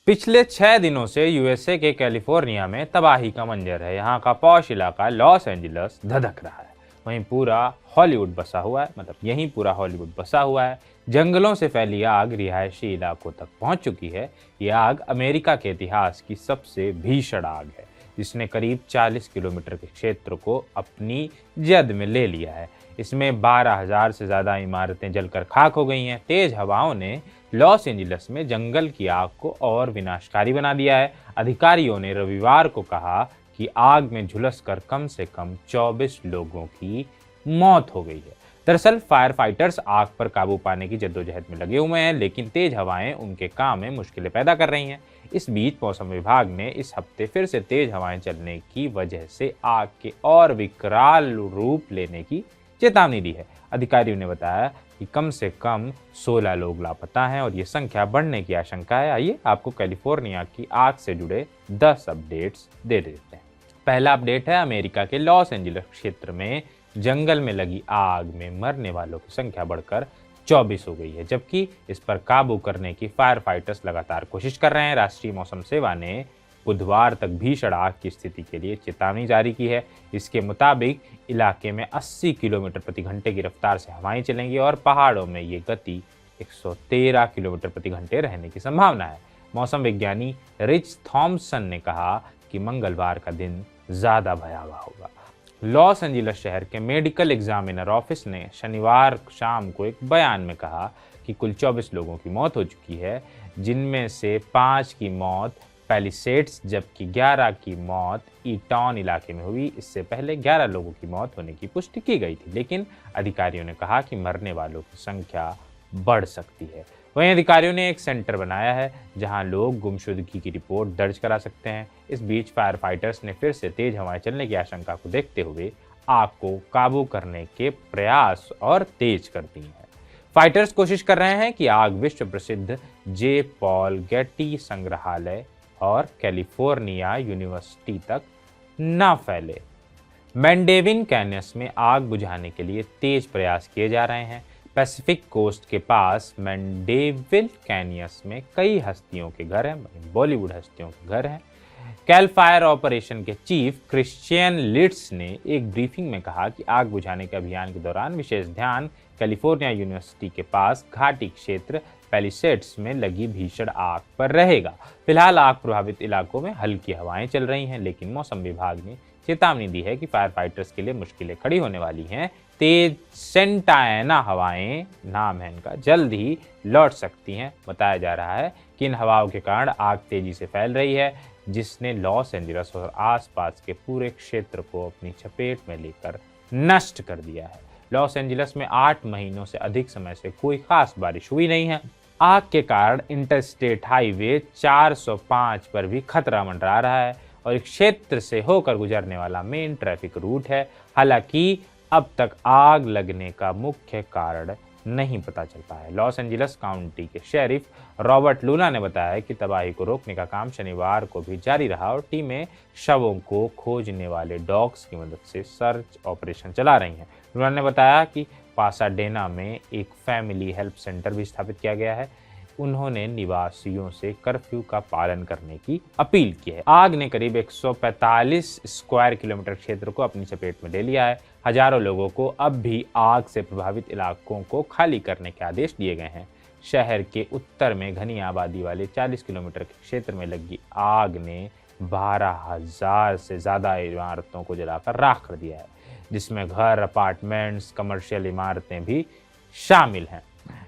पिछले 6 दिनों से यूएसए के कैलिफोर्निया में तबाही का मंजर है। यहाँ का पॉश इलाका लॉस एंजलस धधक रहा है। वहीं पूरा हॉलीवुड बसा हुआ है, मतलब यहीं पूरा हॉलीवुड बसा हुआ है। जंगलों से फैली आग रिहायशी इलाकों तक पहुंच चुकी है। ये आग अमेरिका के इतिहास की सबसे भीषण आग है, जिसने करीब 40 किलोमीटर के क्षेत्र को अपनी जद में ले लिया है। इसमें 12,000 से ज़्यादा इमारतें जलकर खाक हो गई हैं। तेज हवाओं ने लॉस एंजलिस में जंगल की आग को और विनाशकारी बना दिया है। अधिकारियों ने रविवार को कहा कि आग में झुलसकर कम से कम 24 लोगों की मौत हो गई है। दरअसल फायर फाइटर्स आग पर काबू पाने की जद्दोजहद में लगे हुए हैं, लेकिन तेज हवाएं उनके काम में मुश्किलें पैदा कर रही हैं। इस बीच मौसम विभाग ने इस हफ्ते फिर से तेज हवाएं चलने की वजह से आग के और विकराल रूप लेने की चेतावनी दी है। अधिकारियों ने बताया कि कम से कम 16 लोग लापता हैं और ये संख्या बढ़ने की आशंका है। आइए आपको कैलिफोर्निया की आग से जुड़े 10 अपडेट्स दे देते हैं। पहला अपडेट है अमेरिका के लॉस एंजलिस क्षेत्र में जंगल में लगी आग में मरने वालों की संख्या बढ़कर 24 हो गई है, जबकि इस पर काबू करने की फायर फाइटर्स लगातार कोशिश कर रहे हैं। राष्ट्रीय मौसम सेवा ने बुधवार तक भीषण आग की स्थिति के लिए चेतावनी जारी की है। इसके मुताबिक इलाके में 80 किलोमीटर प्रति घंटे की रफ्तार से हवाएं चलेंगी और पहाड़ों में ये गति 113 किलोमीटर प्रति घंटे रहने की संभावना है। मौसम विज्ञानी रिच थॉम्सन ने कहा कि मंगलवार का दिन ज्यादा भयावह होगा। लॉस एंजलिस शहर के मेडिकल एग्जामिनर ऑफिस ने शनिवार शाम को एक बयान में कहा कि कुल 24 लोगों की मौत हो चुकी है, जिनमें से 5 की मौत पैलिसेड्स जबकि 11 की मौत ईटॉन इलाके में हुई। इससे पहले 11 लोगों की मौत होने की पुष्टि की गई थी, लेकिन अधिकारियों ने कहा कि मरने वालों की संख्या बढ़ सकती है। वहीं अधिकारियों ने एक सेंटर बनाया है जहां लोग गुमशुदगी की रिपोर्ट दर्ज करा सकते हैं। इस बीच फायर फाइटर्स ने फिर से तेज हवाएं चलने की आशंका को देखते हुए आग को काबू करने के प्रयास और तेज कर दिए हैं। फाइटर्स कोशिश कर रहे हैं कि आग विश्व प्रसिद्ध जे पॉल गेटी संग्रहालय और कैलिफोर्निया यूनिवर्सिटी तक न फैले। मैंडेविन कैन्यस में आग बुझाने के लिए तेज प्रयास किए जा रहे हैं। पैसिफिक कोस्ट के पास मैंडेविल कैन्यस में कई हस्तियों के घर हैं, बॉलीवुड हस्तियों के घर हैं। कैल फायर ऑपरेशन के चीफ क्रिश्चियन लिट्स ने एक ब्रीफिंग में कहा कि आग बुझाने के अभियान के दौरान विशेष ध्यान कैलिफोर्निया यूनिवर्सिटी के पास घाटी क्षेत्र पैलिसेड्स में लगी भीषण आग पर रहेगा। फिलहाल आग प्रभावित इलाकों में हल्की हवाएं चल रही हैं, लेकिन मौसम विभाग ने चेतावनी दी है कि फायर फाइटर्स के लिए मुश्किलें खड़ी होने वाली हैं। तेज सेंटाना हवाएं, नाम है इनका, जल्द ही लौट सकती हैं। बताया जा रहा है कि इन हवाओं के कारण आग तेजी से फैल रही है, जिसने लॉस एंजलिस और आसपास के पूरे क्षेत्र को अपनी चपेट में लेकर नष्ट कर दिया है। लॉस एंजलिस में 8 महीनों से अधिक समय से कोई खास बारिश हुई नहीं है। आग के कारण इंटरस्टेट हाईवे 405 पर भी खतरा मंडरा रहा है और इस क्षेत्र से होकर गुजरने वाला मेन ट्रैफिक रूट है। हालांकि अब तक आग लगने का मुख्य कारण नहीं पता चल पाया है। लॉस एंजलिस काउंटी के शेरिफ रॉबर्ट लूना ने बताया कि तबाही को रोकने का काम शनिवार को भी जारी रहा और टीमें शवों को खोजने वाले डॉग्स की मदद से सर्च ऑपरेशन चला रही हैं। लूना ने बताया कि पासाडेना में एक फैमिली हेल्प सेंटर भी स्थापित किया गया है। उन्होंने निवासियों से कर्फ्यू का पालन करने की अपील की है। आग ने करीब 145 स्क्वायर किलोमीटर क्षेत्र को अपनी चपेट में ले लिया है। हजारों लोगों को अब भी आग से प्रभावित इलाकों को खाली करने के आदेश दिए गए हैं। शहर के उत्तर में घनी आबादी वाले 40 किलोमीटर के क्षेत्र में लगी आग ने 12,000 से ज्यादा इमारतों को जलाकर राख कर दिया है, जिसमें घर, अपार्टमेंट्स, कमर्शियल इमारतें भी शामिल हैं।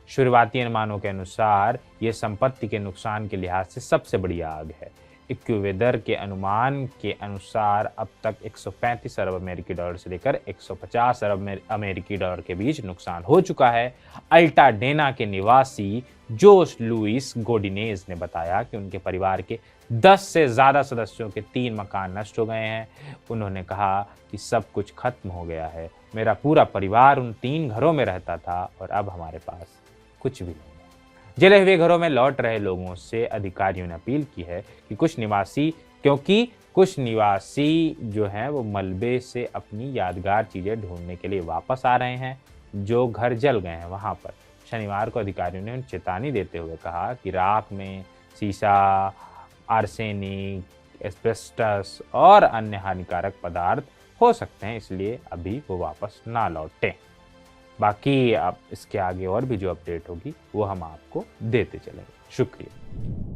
शुरुआती अनुमानों के अनुसार ये संपत्ति के नुकसान के लिहाज से सबसे बड़ी आग है। इक्वेदर के अनुमान के अनुसार अब तक 135 अरब अमेरिकी डॉलर से लेकर 150 अरब अमेरिकी डॉलर के बीच नुकसान हो चुका है। अल्टाडेना के निवासी जोश लुइस गोडिनेज ने बताया कि उनके परिवार के 10 से ज्यादा सदस्यों के 3 मकान नष्ट हो गए हैं। उन्होंने कहा कि सब कुछ खत्म हो गया है। मेरा पूरा परिवार उन 3 घरों में रहता था और अब हमारे पास कुछ भी नहीं है। जले हुए घरों में लौट रहे लोगों से अधिकारियों ने अपील की है कि कुछ निवासी जो हैं वो मलबे से अपनी यादगार चीजें ढूंढने के लिए वापस आ रहे हैं जो घर जल गए हैं वहां पर। शनिवार को अधिकारियों ने चेतावनी देते हुए कहा कि राख में शीशा, आर्सेनिक, एस्बेस्टस और अन्य हानिकारक पदार्थ हो सकते हैं, इसलिए अभी वो वापस ना लौटें। बाकी अब इसके आगे और भी जो अपडेट होगी वो हम आपको देते चलेंगे। शुक्रिया।